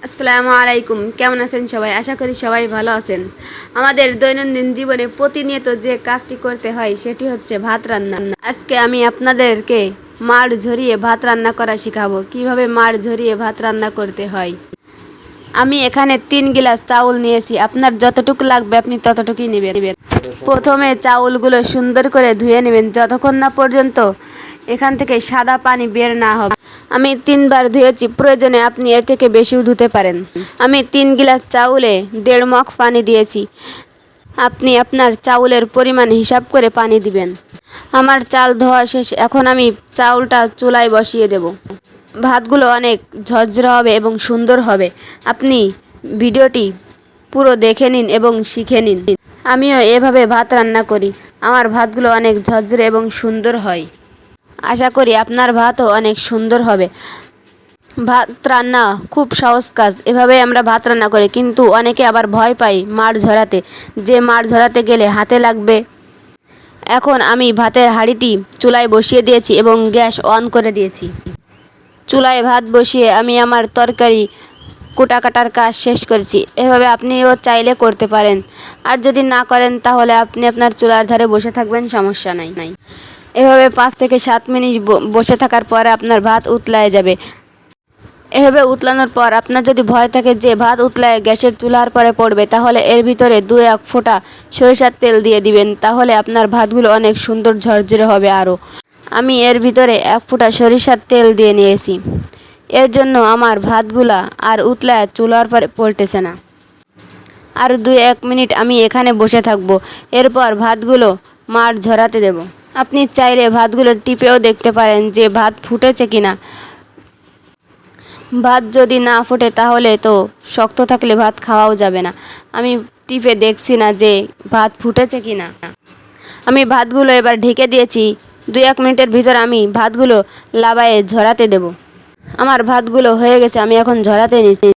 আসসালামু আলাইকুম। কেমন আছেন সবাই? আশা করি সবাই ভালো আছেন। আমাদের দৈনন্দিন জীবনে প্রতিনিয়ত যে কাজটি করতে হয় সেটি হচ্ছে ভাত রান্না। আজকে আমি আপনাদেরকে মাড় ঝরিয়ে ভাত রান্না করা শেখাবো, কিভাবে মাড় ঝরিয়ে ভাত রান্না করতে হয়। আমি এখানে 3 গ্লাস চাউল নিয়েছি। আপনার যতটুকু লাগবে আপনি ততটুকুই নেবেন। প্রথমে চাউলগুলো সুন্দর করে ধুয়ে নেবেন যতক্ষণ না পর্যন্ত এখান থেকে সাদা পানি বের না হবে। আমি 3বার ধুয়েছি, প্রয়োজনে আপনি এর থেকে বেশিও ধুতে পারেন। আমি 3 গ্লাস চাউলে 1.5 মগ পানি দিয়েছি। আপনি আপনার চাউলের পরিমাণ হিসাব করে পানি দিবেন। আমার চাল ধোয়া শেষ। এখন আমি চাউলটা চুলায় বসিয়ে দেব। ভাতগুলো অনেক ঝরঝরে হবে এবং সুন্দর হবে। আপনি ভিডিওটি পুরো দেখে নিন এবং শিখে নিন। আমিও এভাবে ভাত রান্না করি। আমার ভাতগুলো অনেক ঝরঝরে এবং সুন্দর হয়। আশা করি আপনার ভাতও অনেক সুন্দর হবে। ভাত রান্না খুব সহজ কাজ। এভাবে আমরা ভাত রান্না করি, কিন্তু অনেকে আবার ভয় পায় মাড় ঝরাতে, যে মাড় ঝরাতে গেলে হাতে লাগবে। এখন আমি ভাতের হাঁড়িটি চুলায় বসিয়ে দিয়েছি এবং গ্যাস অন করে দিয়েছি। চুলায় ভাত বসিয়ে আমি আমার তরকারি কুটা কাটার কাজ শেষ করেছি। এভাবে আপনিও চাইলে করতে পারেন, আর যদি না করেন তাহলে আপনি আপনার চুলার ধারে বসে থাকবেন, সমস্যা নাই। এভাবে 5 থেকে 7 মিনিট বসে থাকার পরে আপনার ভাত উতলায় যাবে। এভাবে উতলানোর পর আপনার যদি ভয় থাকে যে ভাত উতলায় গ্যাসের চুলার পরে পড়বে, তাহলে এর ভিতরে 2-1 ফোঁটা সরিষার তেল দিয়ে দিবেন। তাহলে আপনার ভাতগুলো অনেক সুন্দর ঝরঝরে হবে। আরও আমি এর ভিতরে 1 ফোঁটা সরিষার তেল দিয়ে নিয়েছি। এর জন্য আমার ভাতগুলা আর উতলায় চুলার পরে পড়তেছে না। আর 2-1 মিনিট আমি এখানে বসে থাকবো। এরপর ভাতগুলো মাড় ঝরাতে দেব। আপনি চাইলে ভাতগুলো টিপেও দেখতে পারেন যে ভাত ফুটেছে কিনা। ভাত যদি না ফোটে তাহলে তো শক্ত থাকলে ভাত খাওয়াও যাবে না। আমি টিপে দেখছি না যে ভাত ফুটেছে কিনা। আমি ভাতগুলো এবার ঢেকে দিয়েছি। 2-1 মিনিটের ভিতর আমি ভাতগুলো লাবায়ে ঝরাতে দেব। আমার ভাতগুলো হয়ে গেছে, আমি এখন ঝরাতে নিচ্ছি।